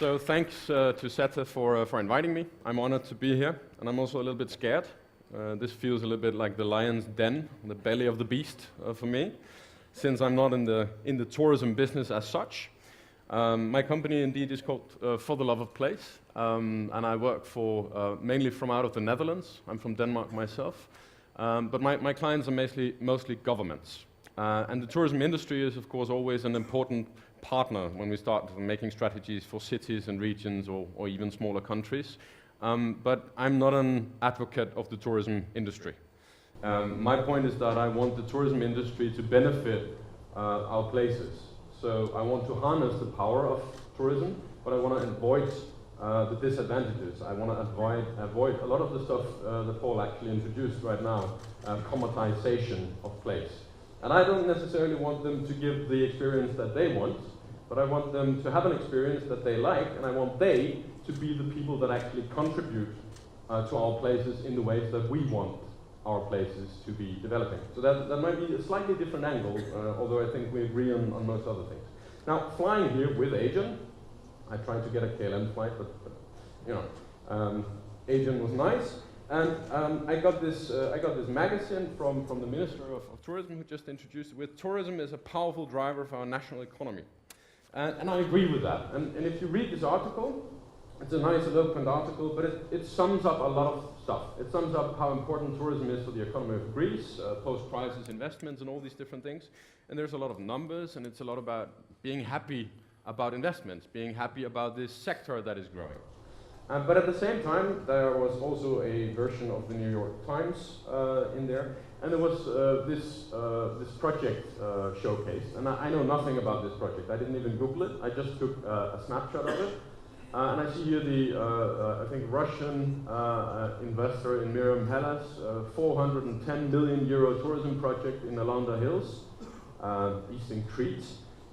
So thanks to Seta for inviting me. I'm honored to be here, and I'm also a little bit scared. This feels a little bit like the lion's den, the belly of the beast for me, since I'm not in the tourism business as such. My company indeed is called For the Love of Place, and I work for mainly from out of the Netherlands. I'm from Denmark myself, but my clients are mostly governments. And the tourism industry is, of course, always an important partner when we start making strategies for cities and regions or even smaller countries. But I'm not an advocate of the tourism industry. My point is that I want the tourism industry to benefit our places. So I want to harness the power of tourism, but I want to avoid the disadvantages. I want to avoid a lot of the stuff that Paul actually introduced right now, commoditization of place. And I don't necessarily want them to give the experience that they want, but I want them to have an experience that they like, and I want they to be the people that actually contribute to our places in the ways that we want our places to be developing. So that might be a slightly different angle, although I think we agree on most other things. Now, flying here with Asian, I tried to get a KLM flight, but you know, Asian was nice. And I got this magazine from the Minister of Tourism, who just introduced it with tourism is a powerful driver for our national economy. And I agree with that. And if you read this article, it's a nice eloquent article, but it sums up a lot of stuff. It sums up how important tourism is for the economy of Greece, post-crisis investments and all these different things. And there's a lot of numbers, and it's a lot about being happy about investments, being happy about this sector that is growing. But at the same time, there was also a version of the New York Times in there, and there was this project showcased. And I know nothing about this project. I didn't even Google it. I just took a snapshot of it. And I see here the, I think, Russian investor in Miriam Hellas, 410 million euro tourism project in Alanda Hills, eastern Crete,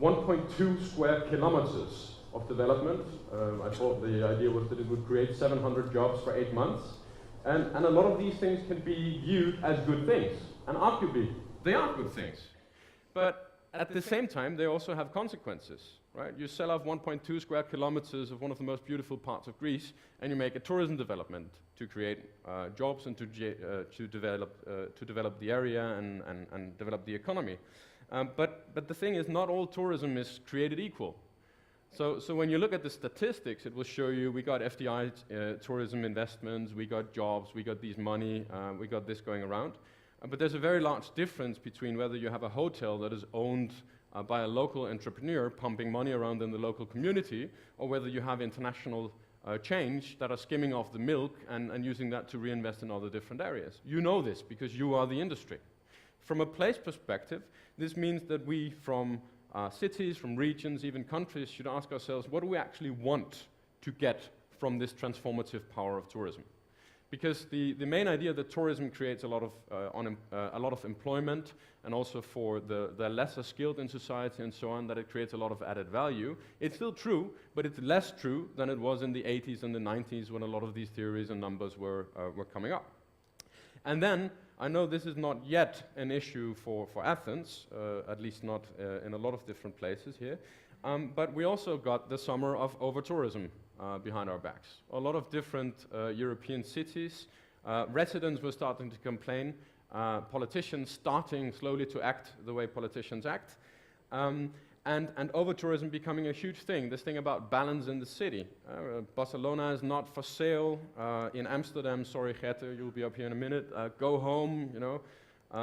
1.2 square kilometers of development. I thought the idea was that it would create 700 jobs for 8 months. And a lot of these things can be viewed as good things. And arguably, they are good things. But at the same time, they also have consequences, right? You sell off 1.2 square kilometers of one of the most beautiful parts of Greece, and you make a tourism development to create jobs and to develop the area and develop the economy. But the thing is, not all tourism is created equal. So when you look at the statistics, it will show you we got FDI tourism investments, we got jobs, we got these money, we got this going around. But there's a very large difference between whether you have a hotel that is owned by a local entrepreneur pumping money around in the local community, or whether you have international change that are skimming off the milk and using that to reinvest in other different areas. You know this because you are the industry. From a place perspective, this means that we from cities, from regions, even countries, should ask ourselves, what do we actually want to get from this transformative power of tourism? Because the main idea that tourism creates a lot of employment, and also for the lesser skilled in society and so on, that it creates a lot of added value. It's still true, but it's less true than it was in the 80s and the 90s when a lot of these theories and numbers were coming up. And then, I know this is not yet an issue for Athens, at least not in a lot of different places here, but we also got the summer of over-tourism behind our backs. A lot of different European cities, residents were starting to complain, politicians starting slowly to act the way politicians act, and over-tourism becoming a huge thing, this thing about balance in the city. Barcelona is not for sale. In Amsterdam, sorry Gette, you'll be up here in a minute, go home, you know.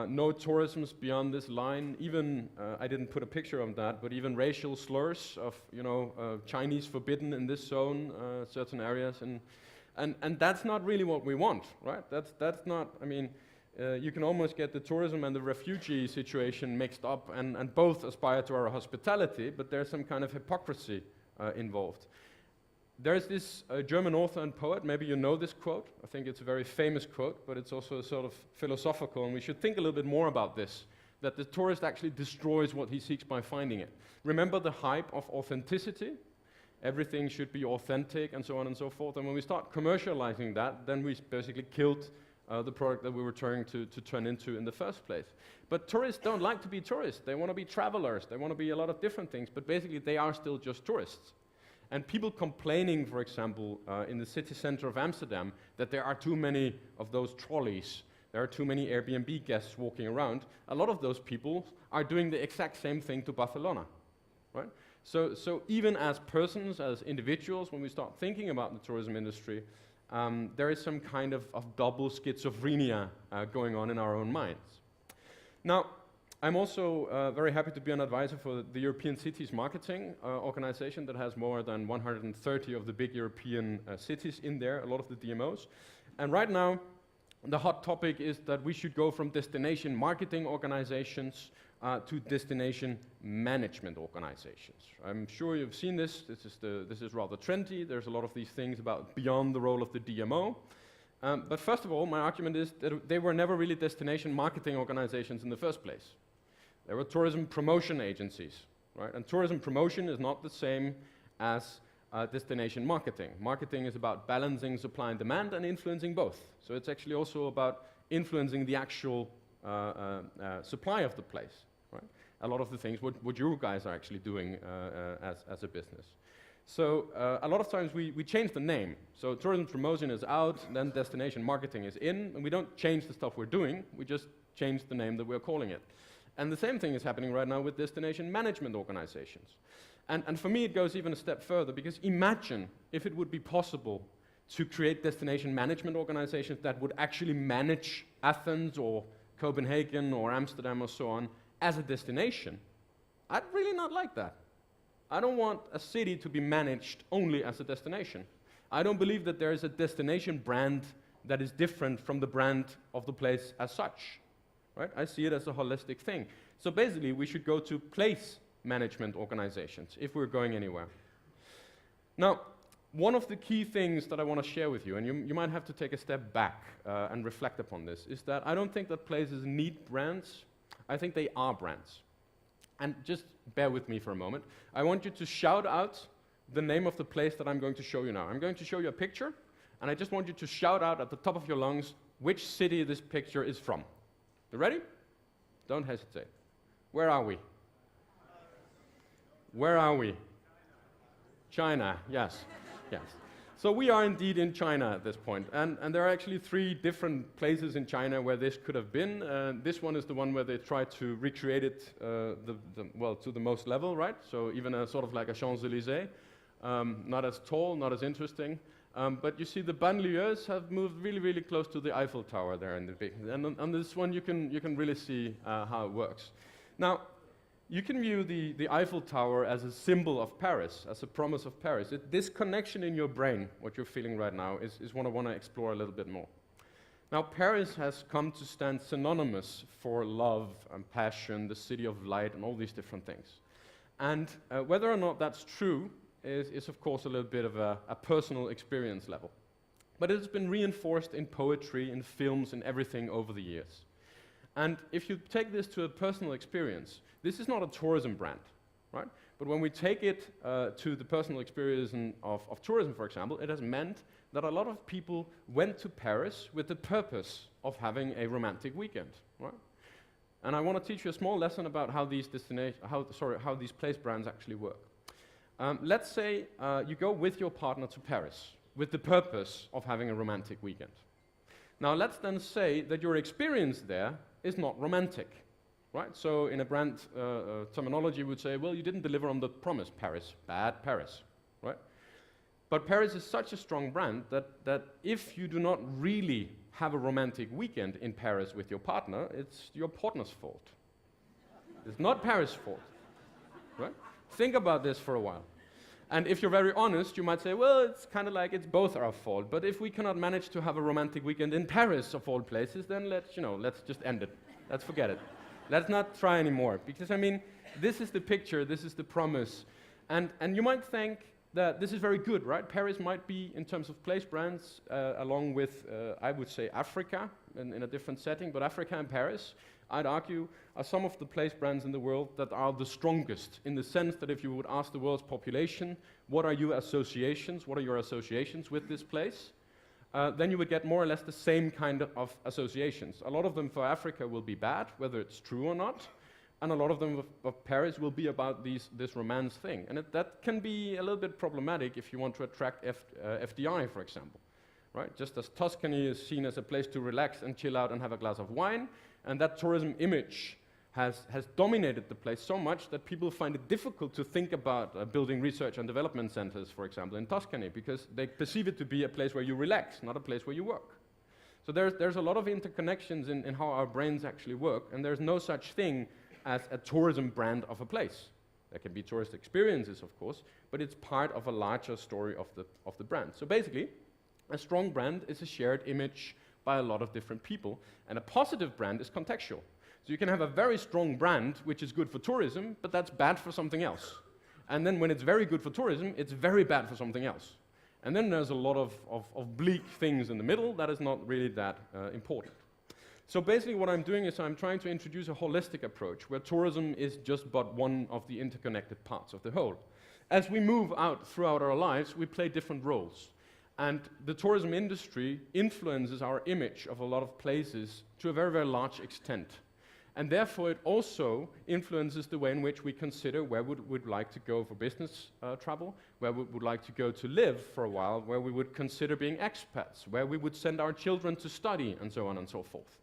No tourism beyond this line. Even, I didn't put a picture of that, but even racial slurs of, you know, Chinese forbidden in this zone, certain areas, and that's not really what we want, right? That's not, I mean, you can almost get the tourism and the refugee situation mixed up, and both aspire to our hospitality, but there's some kind of hypocrisy involved. There's this German author and poet, maybe you know this quote. I think it's a very famous quote, but it's also sort of philosophical, and we should think a little bit more about this, that the tourist actually destroys what he seeks by finding it. Remember the hype of authenticity? Everything should be authentic, and so on and so forth, and when we start commercializing that, then we basically killed the product that we were trying to turn into in the first place. But tourists don't like to be tourists. They want to be travelers. They want to be a lot of different things, but basically they are still just tourists. And people complaining, for example, in the city center of Amsterdam, that there are too many of those trolleys, there are too many Airbnb guests walking around. A lot of those people are doing the exact same thing to Barcelona, right? So even as persons, as individuals, when we start thinking about the tourism industry, there is some kind of double schizophrenia going on in our own minds. Now, I'm also very happy to be an advisor for the European Cities Marketing organization that has more than 130 of the big European cities in there, a lot of the DMOs. And right now, the hot topic is that we should go from destination marketing organizations to destination management organizations. I'm sure you've seen this. This is rather trendy. There's a lot of these things about beyond the role of the DMO. But first of all, my argument is that they were never really destination marketing organizations in the first place. They were tourism promotion agencies, right? And tourism promotion is not the same as destination marketing. Marketing is about balancing supply and demand and influencing both. So it's actually also about influencing the actual supply of the place, right? A lot of the things what you guys are actually doing as a business. So a lot of times we change the name. So tourism promotion is out, then destination marketing is in, and we don't change the stuff we're doing, we just change the name that we're calling it. And the same thing is happening right now with destination management organizations. And for me, it goes even a step further, because imagine if it would be possible to create destination management organizations that would actually manage Athens or Copenhagen or Amsterdam or so on as a destination. I'd really not like that. I don't want a city to be managed only as a destination. I don't believe that there is a destination brand that is different from the brand of the place as such. Right? I see it as a holistic thing. So basically, we should go to place management organizations if we're going anywhere. Now, one of the key things that I want to share with you, and you might have to take a step back and reflect upon this, is that I don't think that places need brands. I think they are brands. And just bear with me for a moment. I want you to shout out the name of the place that I'm going to show you now. I'm going to show you a picture, and I just want you to shout out at the top of your lungs which city this picture is from. You ready? Don't hesitate. Where are we? Where are we? China, yes. Yes. So we are indeed in China at this point. And there are actually 3 different places in China where this could have been. This one is the one where they tried to recreate it to the most level, right? So even a sort of like a Champs-Élysées. Not as tall, not as interesting. But you see the banlieues have moved really, really close to the Eiffel Tower there in the big. And on this one you can really see how it works. Now, you can view the Eiffel Tower as a symbol of Paris, as a promise of Paris. This connection in your brain, what you're feeling right now, is what I want to explore a little bit more. Now, Paris has come to stand synonymous for love and passion, the city of light, and all these different things. And whether or not that's true is of course a little bit of a personal experience level. But it has been reinforced in poetry, in films, and everything over the years. And if you take this to a personal experience, this is not a tourism brand, right? But when we take it to the personal experience of tourism, for example, it has meant that a lot of people went to Paris with the purpose of having a romantic weekend, right? And I want to teach you a small lesson about how these place brands actually work. Let's say you go with your partner to Paris with the purpose of having a romantic weekend. Now let's then say that your experience there is not romantic, right? So in a brand terminology we would say, well, you didn't deliver on the promise, Paris, bad Paris, right? But Paris is such a strong brand that if you do not really have a romantic weekend in Paris with your partner, it's your partner's fault. It's not Paris' fault, right? Think about this for a while. And if you're very honest, you might say, well, it's kind of like it's both our fault. But if we cannot manage to have a romantic weekend in Paris, of all places, then let's just end it. Let's forget it. Let's not try anymore. Because, I mean, this is the picture, this is the promise. And you might think that this is very good, right? Paris might be, in terms of place brands, along with, I would say, Africa, in a different setting, but Africa and Paris, I'd argue, are some of the place brands in the world that are the strongest, in the sense that if you would ask the world's population, what are your associations with this place, then you would get more or less the same kind of associations. A lot of them for Africa will be bad, whether it's true or not, and a lot of them of Paris will be about this romance thing. And that can be a little bit problematic if you want to attract FDI, for example. Right? Just as Tuscany is seen as a place to relax and chill out and have a glass of wine, and that tourism image has dominated the place so much that people find it difficult to think about building research and development centers, for example, in Tuscany, because they perceive it to be a place where you relax, not a place where you work. So there's a lot of interconnections in how our brains actually work, and there's no such thing as a tourism brand of a place. There can be tourist experiences, of course, but it's part of a larger story of the brand. So basically, a strong brand is a shared image by a lot of different people, and a positive brand is contextual. So you can have a very strong brand, which is good for tourism, but that's bad for something else. And then when it's very good for tourism, it's very bad for something else. And then there's a lot of bleak things in the middle that is not really that important. So basically what I'm doing is I'm trying to introduce a holistic approach, where tourism is just but one of the interconnected parts of the whole. As we move out throughout our lives, we play different roles. And the tourism industry influences our image of a lot of places to a very, very large extent. And therefore, it also influences the way in which we consider where we'd like to go for business travel, where we would like to go to live for a while, where we would consider being expats, where we would send our children to study, and so on and so forth.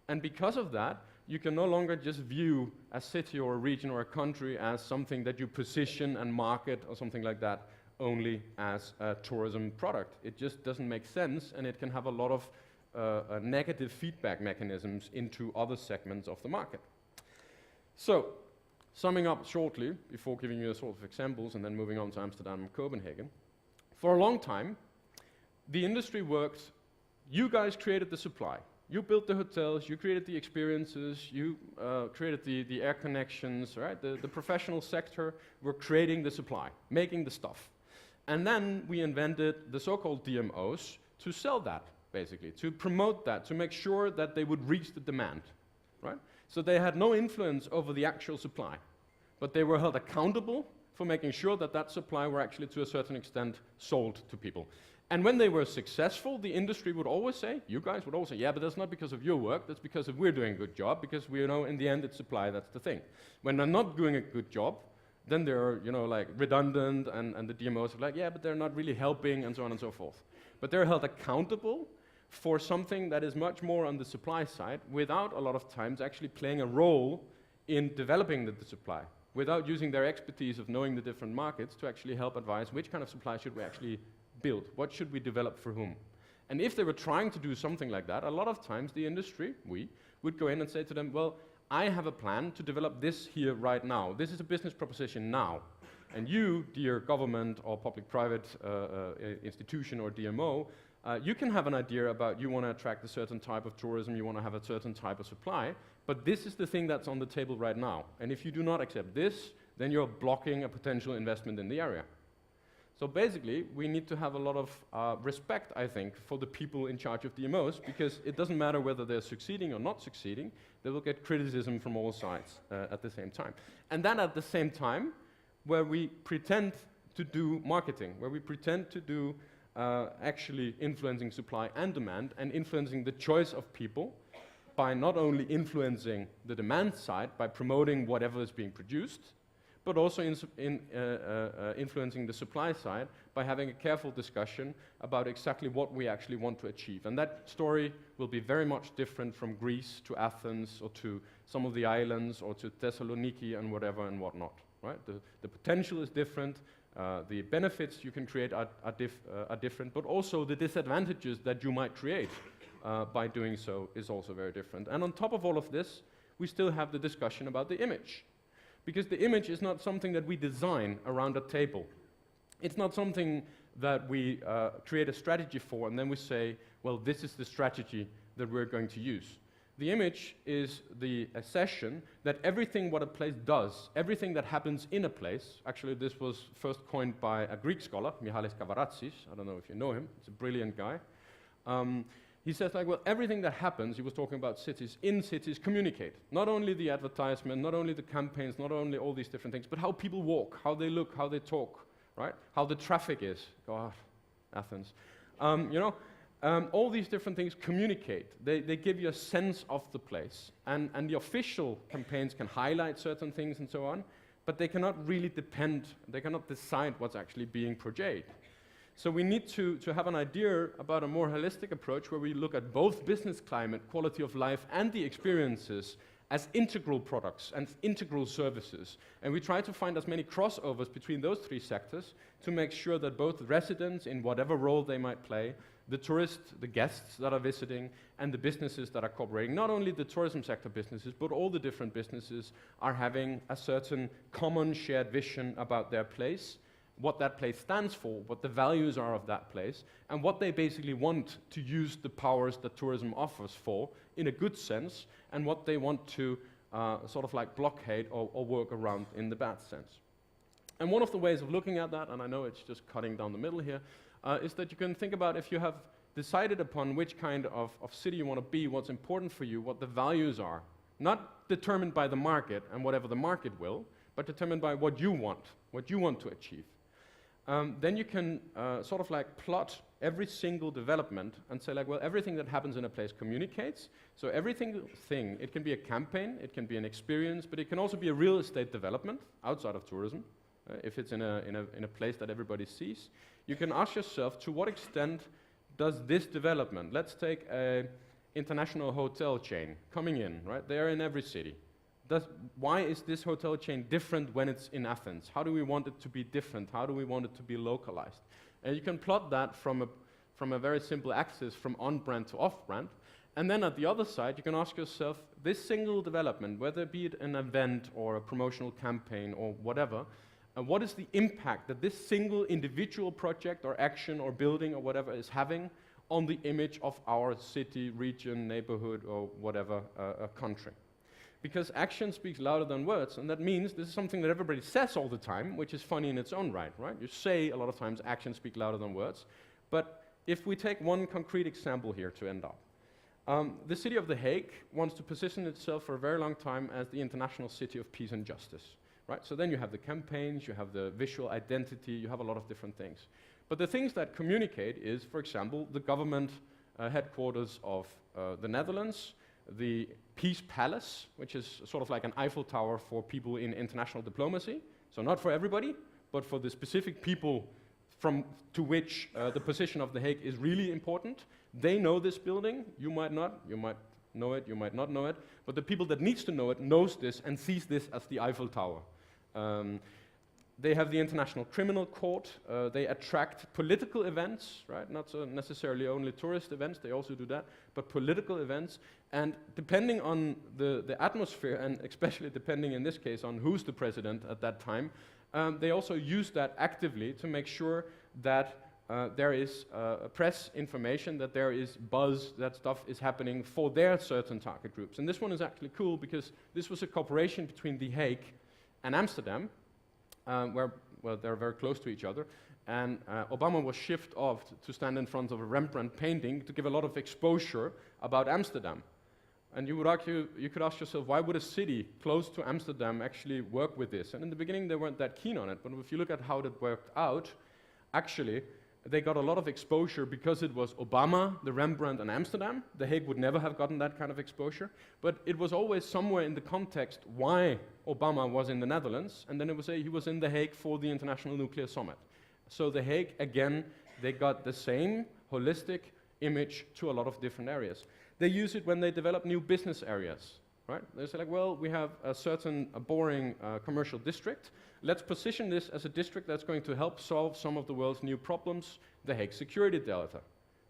And because of that, you can no longer just view a city or a region or a country as something that you position and market or something like that only as a tourism product. It just doesn't make sense, and it can have a lot of negative feedback mechanisms into other segments of the market. So, summing up shortly, before giving you a sort of examples and then moving on to Amsterdam and Copenhagen. For a long time, the industry worked, you guys created the supply. You built the hotels, you created the experiences, you created the air connections, right? The professional sector were creating the supply, making the stuff. And then we invented the so-called DMOs to sell that, basically, to promote that, to make sure that they would reach the demand, right? So they had no influence over the actual supply, but they were held accountable for making sure that that supply were actually, to a certain extent, sold to people. And when they were successful, the industry would always say, you guys would always say, yeah, but that's not because of your work, that's because of we're doing a good job, because we know in the end it's supply, that's the thing. When they're not doing a good job, then they're, like redundant, and the DMOs are like, yeah, but they're not really helping, and so on and so forth. But they're held accountable for something that is much more on the supply side, without a lot of times actually playing a role in developing the supply, without using their expertise of knowing the different markets to actually help advise which kind of supply should we actually build, what should we develop for whom. And if they were trying to do something like that, a lot of times the industry, we, would go in and say to them, well, I have a plan to develop this here right now. This is a business proposition now. And you, dear government or public-private institution or DMO, you can have an idea about you want to attract a certain type of tourism, you want to have a certain type of supply, but this is the thing that's on the table right now. And if you do not accept this, then you're blocking a potential investment in the area. So basically, we need to have a lot of respect, I think, for the people in charge of DMOs, because it doesn't matter whether they're succeeding or not succeeding, they will get criticism from all sides at the same time. And then at the same time, where we pretend to do marketing, where we pretend to do actually influencing supply and demand, and influencing the choice of people by not only influencing the demand side, by promoting whatever is being produced, but also influencing the supply side by having a careful discussion about exactly what we actually want to achieve. And that story will be very much different from Greece to Athens or to some of the islands or to Thessaloniki and whatever and whatnot. Right? The potential is different, the benefits you can create are different, but also the disadvantages that you might create by doing so is also very different. And on top of all of this, we still have the discussion about the image. Because the image is not something that we design around a table. It's not something that we create a strategy for and then we say, well, this is the strategy that we're going to use. The image is the assertion that everything what a place does, everything that happens in a place, actually this was first coined by a Greek scholar, Mihalis Kavaratsis, I don't know if you know him, he's a brilliant guy. He says, like, well, everything that happens, he was talking about cities, in cities communicate. Not only the advertisement, not only the campaigns, not only all these different things, but how people walk, how they look, how they talk, right? How the traffic is. God, Athens. All these different things communicate. They give you a sense of the place. And the official campaigns can highlight certain things and so on, but they cannot really they cannot decide what's actually being portrayed. So we need to have an idea about a more holistic approach where we look at both business climate, quality of life, and the experiences as integral products and integral services. And we try to find as many crossovers between those three sectors to make sure that both residents, in whatever role they might play, the tourists, the guests that are visiting, and the businesses that are cooperating, not only the tourism sector businesses, but all the different businesses are having a certain common shared vision about their place, what that place stands for, what the values are of that place, and what they basically want to use the powers that tourism offers for, in a good sense, and what they want to sort of like blockade or work around in the bad sense. And one of the ways of looking at that, and I know it's just cutting down the middle here, is that you can think about if you have decided upon which kind of city you want to be, what's important for you, what the values are, not determined by the market and whatever the market will, but determined by what you want to achieve. Then you can sort of like plot every single development and say like, well, everything that happens in a place communicates. So everything, it can be a campaign, it can be an experience, but it can also be a real estate development outside of tourism. If it's in a place that everybody sees, you can ask yourself, to what extent does this development, let's take an international hotel chain coming in, right? They are in every city. Why is this hotel chain different when it's in Athens? How do we want it to be different? How do we want it to be localized? And you can plot that from a very simple axis from on-brand to off-brand. And then at the other side, you can ask yourself, this single development, whether it be an event or a promotional campaign or whatever, what is the impact that this single individual project or action or building or whatever is having on the image of our city, region, neighborhood, or whatever country? Because action speaks louder than words, and that means this is something that everybody says all the time, which is funny in its own right? You say a lot of times actions speak louder than words, but if we take one concrete example here to end up, the city of The Hague wants to position itself for a very long time as the international city of peace and justice. Right? So then you have the campaigns, you have the visual identity, you have a lot of different things. But the things that communicate is, for example, the government headquarters of the Netherlands, the Peace Palace, which is sort of like an Eiffel Tower for people in international diplomacy. So not for everybody, but for the specific people to which the position of The Hague is really important. They know this building, you might not, you might know it, you might not know it, but the people that needs to know it knows this and sees this as the Eiffel Tower. They have the International Criminal Court. They attract political events, right? Not so necessarily only tourist events, they also do that, but political events. And depending on the atmosphere, and especially depending in this case on who's the president at that time, they also use that actively to make sure that there is press information, that there is buzz, that stuff is happening for their certain target groups. And this one is actually cool because this was a cooperation between The Hague and Amsterdam, where they're very close to each other. And Obama was shipped off to stand in front of a Rembrandt painting to give a lot of exposure about Amsterdam. And you could ask yourself, why would a city close to Amsterdam actually work with this? And in the beginning, they weren't that keen on it. But if you look at how that worked out, actually, they got a lot of exposure because it was Obama, the Rembrandt, and Amsterdam. The Hague would never have gotten that kind of exposure. But it was always somewhere in the context why Obama was in the Netherlands, and then it was he was in The Hague for the International Nuclear Summit. So The Hague, again, they got the same holistic image to a lot of different areas. They use it when they develop new business areas. Right? They say like, well, we have a certain boring commercial district. Let's position this as a district that's going to help solve some of the world's new problems, the Hague Security Delta.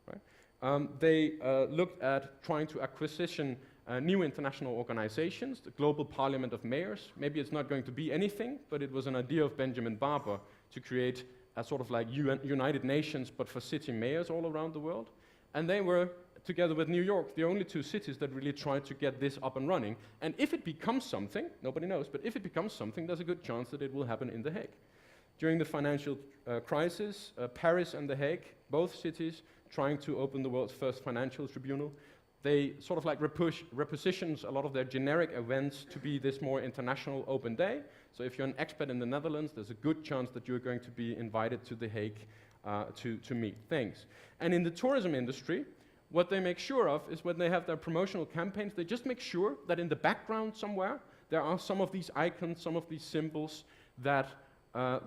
Right? They looked at trying to acquisition new international organizations, the Global Parliament of Mayors. Maybe it's not going to be anything, but it was an idea of Benjamin Barber to create a sort of like United Nations, but for city mayors all around the world. And they were, together with New York, the only two cities that really tried to get this up and running. And if it becomes something, nobody knows, but if it becomes something, there's a good chance that it will happen in The Hague. During the financial crisis, Paris and The Hague, both cities trying to open the world's first financial tribunal, they sort of like repositions a lot of their generic events to be this more international open day. So if you're an expat in the Netherlands, there's a good chance that you're going to be invited to The Hague to meet things. And in the tourism industry, what they make sure of is when they have their promotional campaigns, they just make sure that in the background somewhere, there are some of these icons, some of these symbols that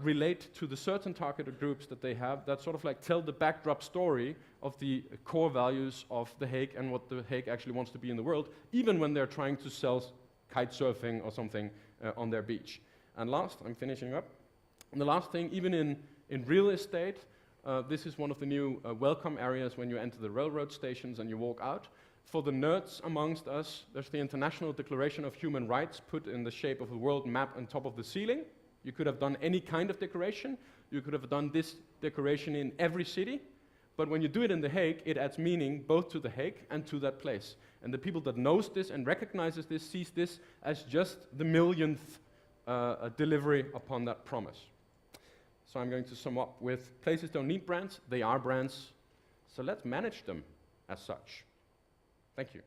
relate to the certain targeted groups that they have, that sort of like tell the backdrop story of the core values of The Hague and what The Hague actually wants to be in the world, even when they're trying to sell kite surfing or something on their beach. And last, I'm finishing up. And the last thing, even in real estate, this is one of the new welcome areas when you enter the railroad stations and you walk out. For the nerds amongst us, there's the International Declaration of Human Rights put in the shape of a world map on top of the ceiling. You could have done any kind of decoration. You could have done this decoration in every city. But when you do it in The Hague, it adds meaning both to The Hague and to that place. And the people that knows this and recognizes this, sees this as just the millionth delivery upon that promise. So I'm going to sum up with places don't need brands, they are brands. So let's manage them as such. Thank you.